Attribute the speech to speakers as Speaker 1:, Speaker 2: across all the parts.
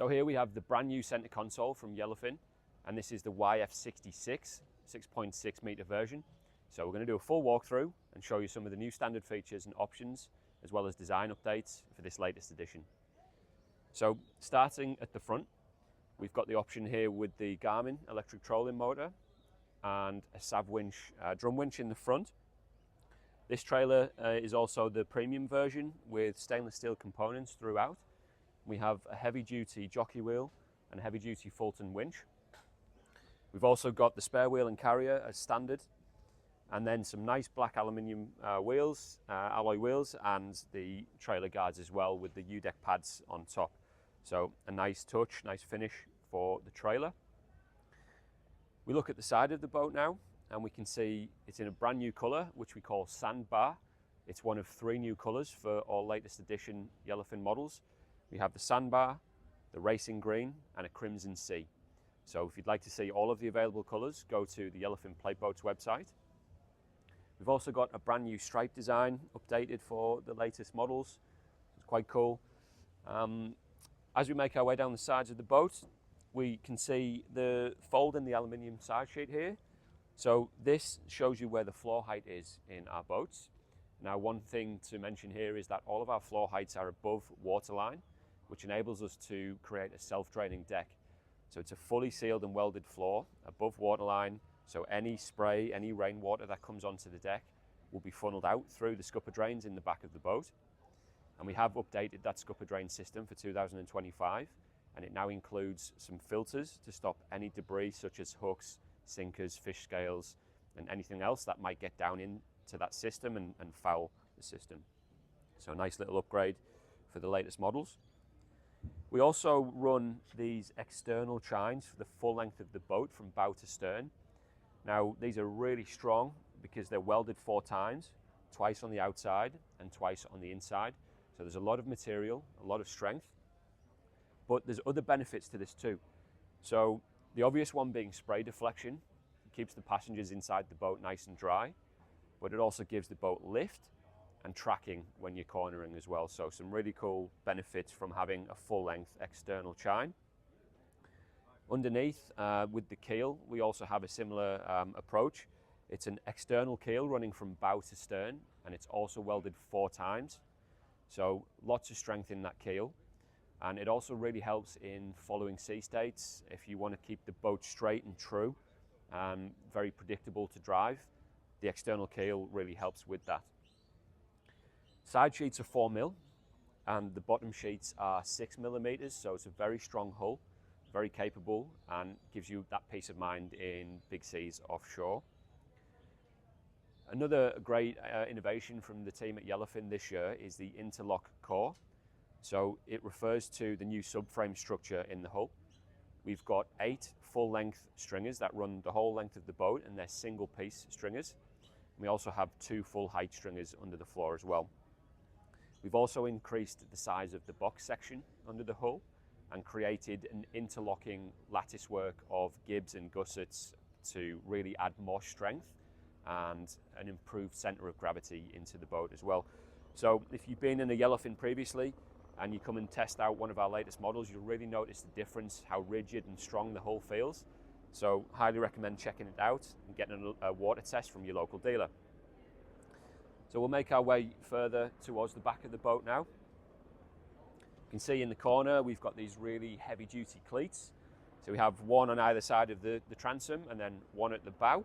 Speaker 1: So here we have the brand new center console from Yellowfin, and this is the YF-66 6.6 meter version. So we're going to do a full walkthrough and show you some of the new standard features and options, as well as design updates for this latest edition. So starting at the front, we've got the option here with the Garmin electric trolling motor and a Sav winch, drum winch in the front. This trailer is also the premium version with stainless steel components throughout. We have a heavy duty jockey wheel and a heavy duty Fulton winch. We've also got the spare wheel and carrier as standard, and then some nice black aluminium wheels, alloy wheels, and the trailer guards as well with the U-deck pads on top. So a nice touch, nice finish for the trailer. We look at the side of the boat now, and we can see it's in a brand new color, which we call Sandbar. It's one of 3 new colors for all latest edition Yellowfin models. We have the Sandbar, the racing green, and a crimson sea. So if you'd like to see all of the available colors, go to the Yellowfin Plateboats website. We've also got a brand new stripe design updated for the latest models. It's quite cool. As we make our way down the sides of the boat, we can see the fold in the aluminium side sheet here. So this shows you where the floor height is in our boats. Now, one thing to mention here is that all of our floor heights are above waterline, which enables us to create a self-draining deck. So it's a fully sealed and welded floor above waterline, so any spray, any rainwater that comes onto the deck will be funneled out through the scupper drains in the back of the boat. And we have updated that scupper drain system for 2025, and it now includes some filters to stop any debris such as hooks, sinkers, fish scales, and anything else that might get down into that system and foul the system. So a nice little upgrade for the latest models. We also run these external chines for the full length of the boat from bow to stern. Now, these are really strong because they're welded 4 times, twice on the outside and twice on the inside. So there's a lot of material, a lot of strength, but there's other benefits to this too. So the obvious one being spray deflection. It keeps the passengers inside the boat nice and dry, but it also gives the boat lift and tracking when you're cornering as well. So some really cool benefits from having a full-length external chine. Underneath, with the keel, we also have a similar approach. It's an external keel running from bow to stern, and it's also welded 4 times. So lots of strength in that keel. And it also really helps in following sea states. If you want to keep the boat straight and true, very predictable to drive, the external keel really helps with that. Side sheets are 4 mil, and the bottom sheets are 6 millimeters, so it's a very strong hull, very capable, and gives you that peace of mind in big seas offshore. Another great innovation from the team at Yellowfin this year is the interlock core. So it refers to the new subframe structure in the hull. We've got 8 full-length stringers that run the whole length of the boat, and they're single-piece stringers. We also have 2 full-height stringers under the floor as well. We've also increased the size of the box section under the hull and created an interlocking lattice work of gibs and gussets to really add more strength and an improved center of gravity into the boat as well. So if you've been in a Yellowfin previously and you come and test out one of our latest models, you'll really notice the difference, how rigid and strong the hull feels. So highly recommend checking it out and getting a water test from your local dealer. So we'll make our way further towards the back of the boat now. You can see in the corner we've got these really heavy duty cleats. So we have one on either side of the transom and then one at the bow.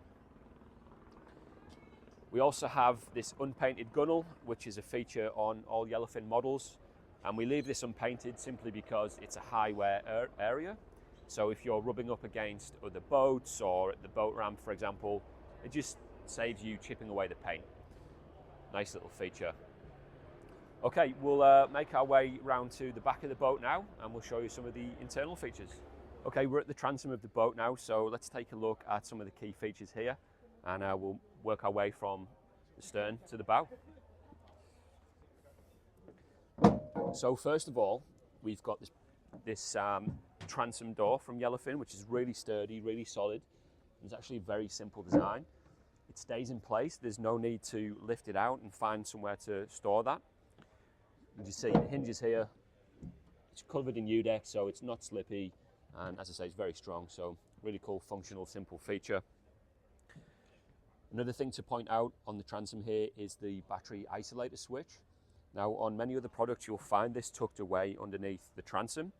Speaker 1: We also have this unpainted gunnel, which is a feature on all Yellowfin models. And we leave this unpainted simply because it's a high wear area. So if you're rubbing up against other boats or at the boat ramp, for example, it just saves you chipping away the paint. Nice little feature. Okay, we'll make our way round to the back of the boat now, and we'll show you some of the internal features. Okay, we're at the transom of the boat now, so let's take a look at some of the key features here, and we'll work our way from the stern to the bow. So first of all, we've got this transom door from Yellowfin, which is really sturdy, really solid. It's actually a very simple design. It stays in place. There's no need to lift it out and find somewhere to store that. You see the hinges here It's covered in U-deck, so it's not slippy, and as I say, it's very strong, so really cool, functional, simple feature. Another thing to point out on the transom here is the battery isolator switch. Now, on many other products, you'll find this tucked away underneath the transom,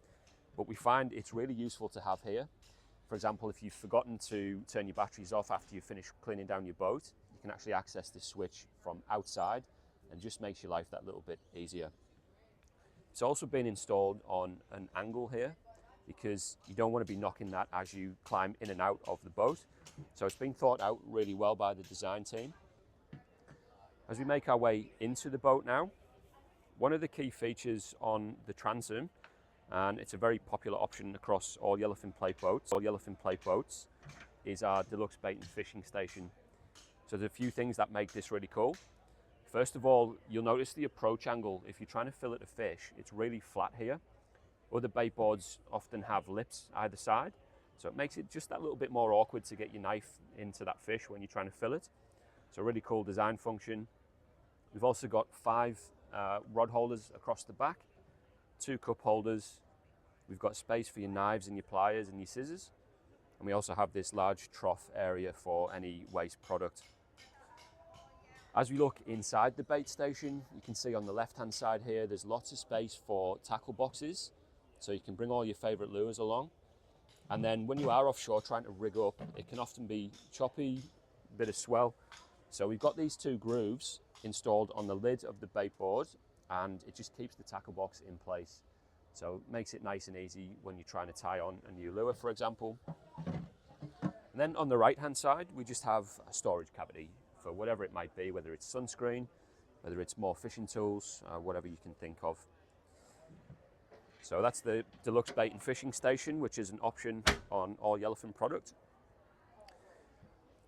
Speaker 1: but we find it's really useful to have here. For example, if you've forgotten to turn your batteries off after you finish cleaning down your boat, you can actually access this switch from outside, and just makes your life that little bit easier. It's also been installed on an angle here because you don't want to be knocking that as you climb in and out of the boat. So it's been thought out really well by the design team. As we make our way into the boat now, one of the key features on the transom, and it's a very popular option across all Yellowfin plate boats, is our deluxe bait and fishing station. So there's a few things that make this really cool. First of all, you'll notice the approach angle. If you're trying to fillet a fish, it's really flat here. Other bait boards often have lips either side, so it makes it just that little bit more awkward to get your knife into that fish when you're trying to fillet. So really cool design function. We've also got 5 rod holders across the back, 2 cup holders. We've got space for your knives and your pliers and your scissors. And we also have this large trough area for any waste product. As we look inside the bait station, you can see on the left-hand side here, there's lots of space for tackle boxes. So you can bring all your favorite lures along. And then when you are offshore trying to rig up, it can often be choppy, a bit of swell. So we've got these 2 grooves installed on the lid of the bait board, and it just keeps the tackle box in place. So it makes it nice and easy when you're trying to tie on a new lure, for example. And then on the right-hand side, we just have a storage cavity for whatever it might be, whether it's sunscreen, whether it's more fishing tools, whatever you can think of. So that's the deluxe bait and fishing station, which is an option on all Yellowfin product.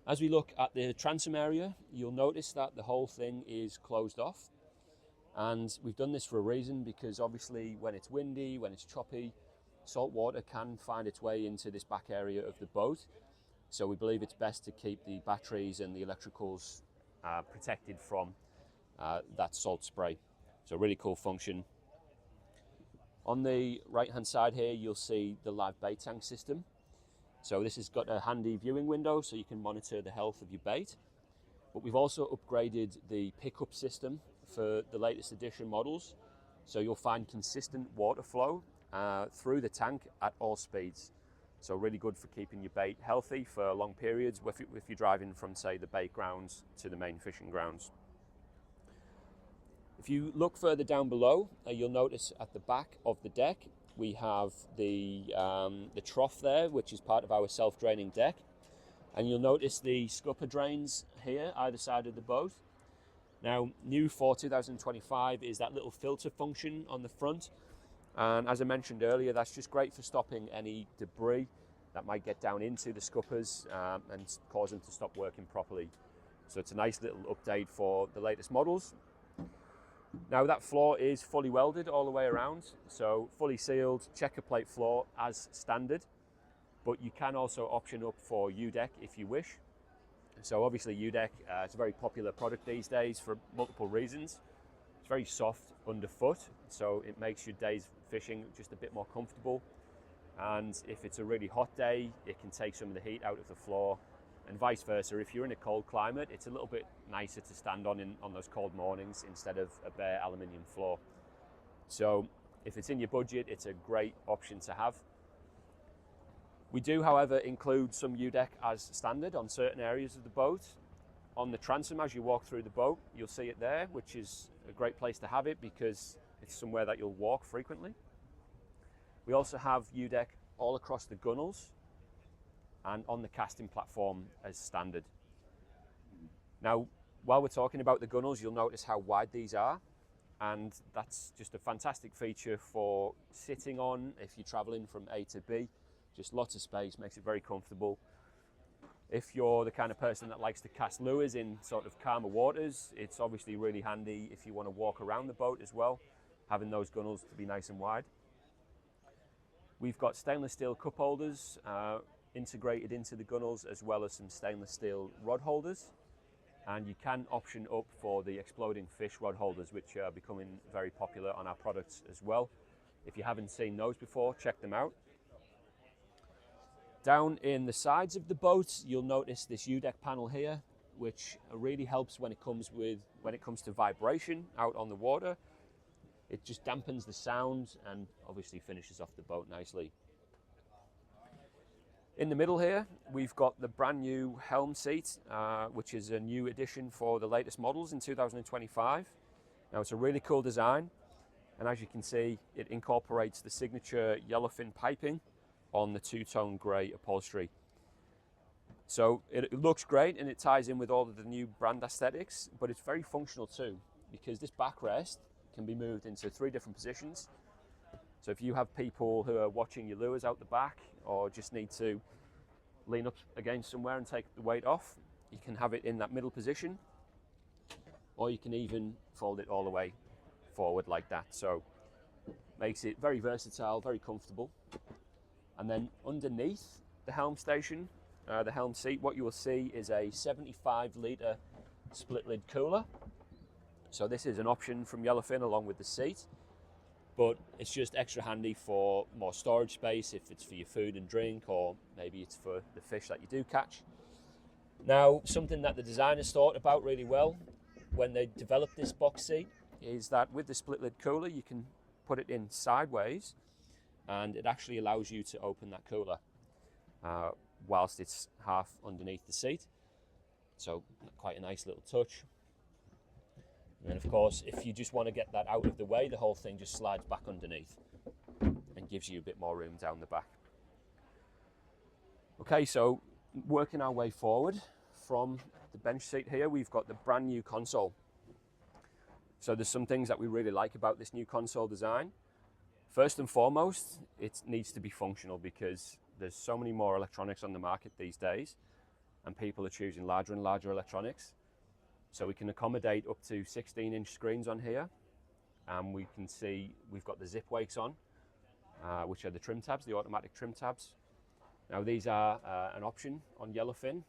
Speaker 1: As we look at the transom area, you'll notice that the whole thing is closed off. And we've done this for a reason, because obviously when it's windy, when it's choppy, salt water can find its way into this back area of the boat. So we believe it's best to keep the batteries and the electricals protected from that salt spray. So really cool function. On the right-hand side here, you'll see the live bait tank system. So this has got a handy viewing window so you can monitor the health of your bait. But we've also upgraded the pickup system for the latest edition models. So you'll find consistent water flow through the tank at all speeds. So really good for keeping your bait healthy for long periods if you're driving from, say, the bait grounds to the main fishing grounds. If you look further down below, you'll notice at the back of the deck, we have the trough there, which is part of our self-draining deck. And you'll notice the scupper drains here, either side of the boat. Now, new for 2025 is that little filter function on the front. And as I mentioned earlier, that's just great for stopping any debris that might get down into the scuppers and cause them to stop working properly. So it's a nice little update for the latest models. Now that floor is fully welded all the way around, so fully sealed, checker plate floor as standard, but you can also option up for U-deck if you wish. So obviously U-deck, it's a very popular product these days for multiple reasons. It's very soft underfoot, so it makes your days fishing just a bit more comfortable. And if it's a really hot day, it can take some of the heat out of the floor. And vice versa, if you're in a cold climate, it's a little bit nicer to stand on those cold mornings instead of a bare aluminium floor. So if it's in your budget, it's a great option to have. We do, however, include some U-deck as standard on certain areas of the boat. On the transom, as you walk through the boat, you'll see it there, which is a great place to have it because it's somewhere that you'll walk frequently. We also have U-deck all across the gunnels and on the casting platform as standard. Now, while we're talking about the gunnels, you'll notice how wide these are, and that's just a fantastic feature for sitting on if you're traveling from A to B. Just lots of space, makes it very comfortable. If you're the kind of person that likes to cast lures in sort of calmer waters, it's obviously really handy if you want to walk around the boat as well, having those gunnels to be nice and wide. We've got stainless steel cup holders integrated into the gunnels, as well as some stainless steel rod holders. And you can option up for the exploding fish rod holders, which are becoming very popular on our products as well. If you haven't seen those before, check them out. Down in the sides of the boat, you'll notice this U-deck panel here, which really helps when it comes to vibration out on the water. It just dampens the sound and obviously finishes off the boat nicely. In the middle here, we've got the brand new helm seat, which is a new addition for the latest models in 2025. Now, it's a really cool design, and as you can see, it incorporates the signature Yellowfin piping on the two-tone grey upholstery. So it looks great and it ties in with all of the new brand aesthetics, but it's very functional too, because this backrest can be moved into 3 different positions. So if you have people who are watching your lures out the back, or just need to lean up against somewhere and take the weight off, you can have it in that middle position, or you can even fold it all the way forward like that. So makes it very versatile, very comfortable. And then underneath the helm station, the helm seat, what you will see is a 75-litre split lid cooler. So this is an option from Yellowfin along with the seat, but it's just extra handy for more storage space if it's for your food and drink, or maybe it's for the fish that you do catch. Now, something that the designers thought about really well when they developed this box seat is that with the split lid cooler, you can put it in sideways, and it actually allows you to open that cooler whilst it's half underneath the seat. So quite a nice little touch. And then of course, if you just want to get that out of the way, the whole thing just slides back underneath and gives you a bit more room down the back. Okay, so working our way forward from the bench seat here, we've got the brand new console. So there's some things that we really like about this new console design. First and foremost, it needs to be functional, because there's so many more electronics on the market these days, and people are choosing larger and larger electronics. So we can accommodate up to 16-inch screens on here, and we can see we've got the zip wakes on, which are the trim tabs, the automatic trim tabs. Now these are an option on Yellowfin,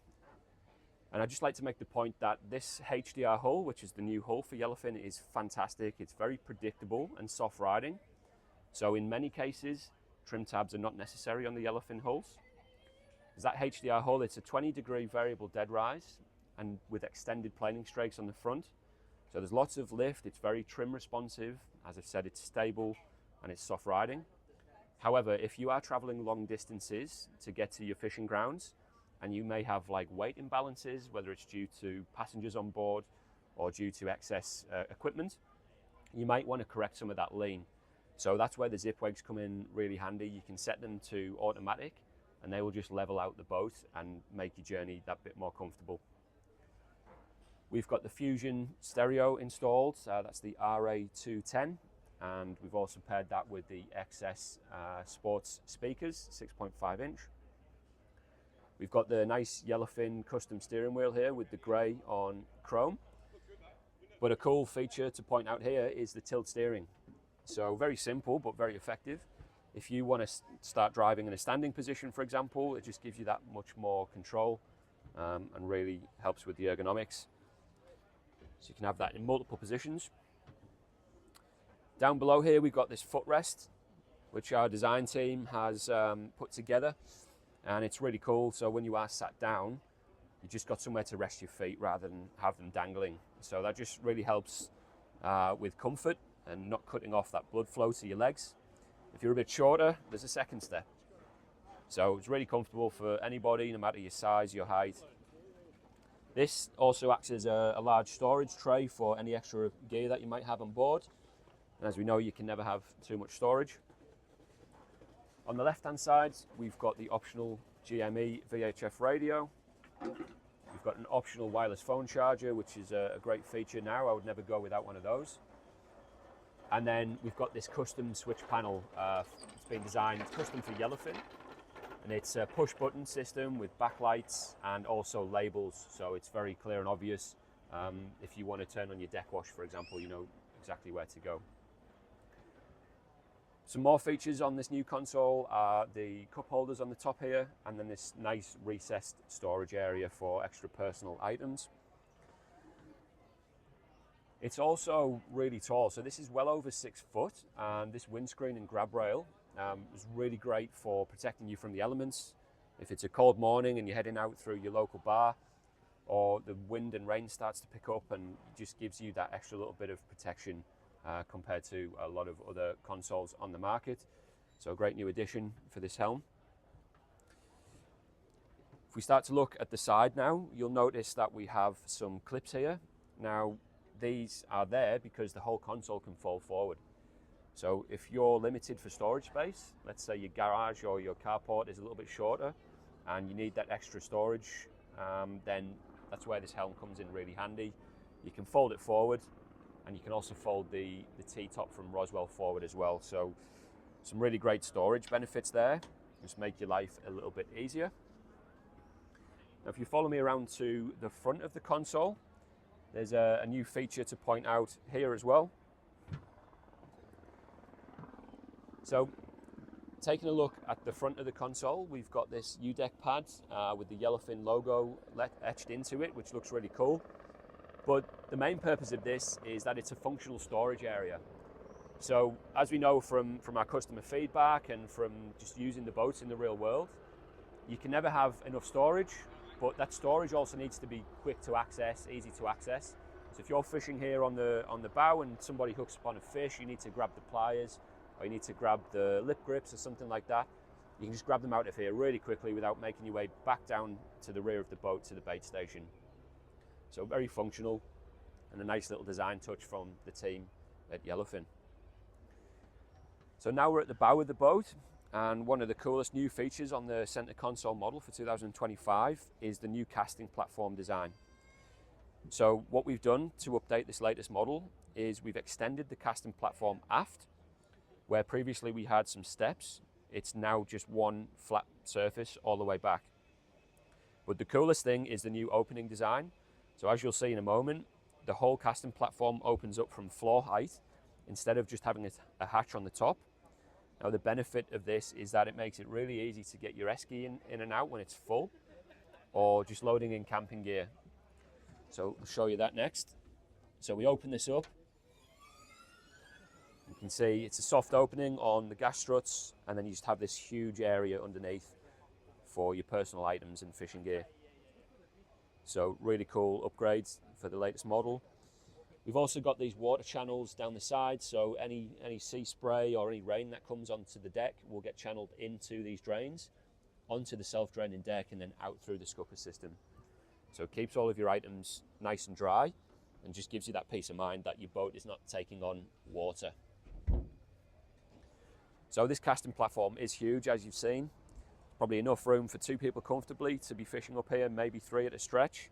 Speaker 1: and I'd just like to make the point that this HDR hull, which is the new hull for Yellowfin, is fantastic. It's very predictable and soft riding. So in many cases, trim tabs are not necessary on the Yellowfin hulls. Is that HDR hull, it's a 20-degree variable dead rise, and with extended planing strakes on the front. So there's lots of lift, it's very trim responsive. As I've said, it's stable and it's soft riding. However, if you are traveling long distances to get to your fishing grounds, and you may have like weight imbalances, whether it's due to passengers on board or due to excess equipment, you might want to correct some of that lean. So that's where the zip wakes come in really handy. You can set them to automatic, and they will just level out the boat and make your journey that bit more comfortable. We've got the Fusion stereo installed, that's the RA210, and we've also paired that with the XS Sports speakers, 6.5 inch. We've got the nice Yellowfin custom steering wheel here with the grey on chrome. But a cool feature to point out here is the tilt steering. So very simple, but very effective. If you want to start driving in a standing position, for example, it just gives you that much more control and really helps with the ergonomics. So you can have that in multiple positions. Down below here, we've got this footrest, which our design team has put together. And it's really cool. So when you are sat down, you just got somewhere to rest your feet rather than have them dangling. So that just really helps with comfort and not cutting off that blood flow to your legs. If you're a bit shorter, there's a second step. So it's really comfortable for anybody, no matter your size, your height. This also acts as a large storage tray for any extra gear that you might have on board. And as we know, you can never have too much storage. On the left-hand side, we've got the optional GME VHF radio. We've got an optional wireless phone charger, which is a great feature now. I would never go without one of those. And then we've got this custom switch panel. It's been designed custom for Yellowfin, and it's a push-button system with backlights and also labels, so it's very clear and obvious. If you want to turn on your deck wash, for example, you know exactly where to go. Some more features on this new console are the cup holders on the top here, and then this nice recessed storage area for extra personal items. It's also really tall, so this is well over 6 foot, and this windscreen and grab rail is really great for protecting you from the elements. If it's a cold morning and you're heading out through your local bar, or the wind and rain starts to pick up, and just gives you that extra little bit of protection compared to a lot of other consoles on the market. So a great new addition for this helm. If we start to look at the side now, you'll notice that we have some clips here. Now, these are there because the whole console can fold forward. So if you're limited for storage space, let's say your garage or your carport is a little bit shorter and you need that extra storage, then that's where this helm comes in really handy. You can fold it forward, and you can also fold the T-top from Roswell forward as well. So some really great storage benefits there, just make your life a little bit easier. Now, if you follow me around to the front of the console, there's a new feature to point out here as well. So, taking a look at the front of the console, we've got this U-deck pad with the Yellowfin logo etched into it, which looks really cool. But the main purpose of this is that it's a functional storage area. So, as we know from our customer feedback and from just using the boats in the real world, you can never have enough storage. But that storage also needs to be quick to access, easy to access. So if you're fishing here on the bow and somebody hooks upon a fish, you need to grab the pliers or you need to grab the lip grips or something like that. You can just grab them out of here really quickly without making your way back down to the rear of the boat to the bait station. So very functional and a nice little design touch from the team at Yellowfin. So now we're at the bow of the boat. And one of the coolest new features on the center console model for 2025 is the new casting platform design. So what we've done to update this latest model is we've extended the casting platform aft, where previously we had some steps. It's now just one flat surface all the way back. But the coolest thing is the new opening design. So as you'll see in a moment, the whole casting platform opens up from floor height instead of just having a hatch on the top. Now, the benefit of this is that it makes it really easy to get your esky in and out when it's full, or just loading in camping gear. So I'll show you that next. So we open this up. You can see it's a soft opening on the gas struts, and then you just have this huge area underneath for your personal items and fishing gear. So really cool upgrades for the latest model. We've also got these water channels down the side, so any sea spray or any rain that comes onto the deck will get channeled into these drains, onto the self-draining deck, and then out through the scupper system. So it keeps all of your items nice and dry, and just gives you that peace of mind that your boat is not taking on water. So this casting platform is huge, as you've seen. Probably enough room for 2 people comfortably to be fishing up here, maybe 3 at a stretch.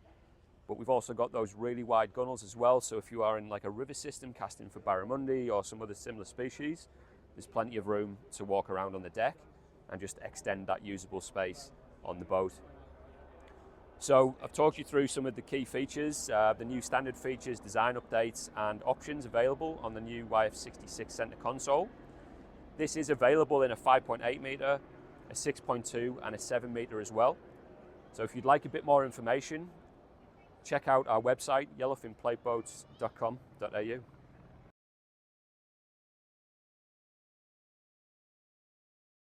Speaker 1: But we've also got those really wide gunnels as well, so if you are in like a river system casting for barramundi or some other similar species, there's plenty of room to walk around on the deck and just extend that usable space on the boat. So I've talked you through some of the key features, the new standard features, design updates and options available on the new YF-66 center console. This is available in a 5.8 meter, a 6.2 and a 7 meter as well. So if you'd like a bit more information, check out our website, yellowfinplateboats.com.au.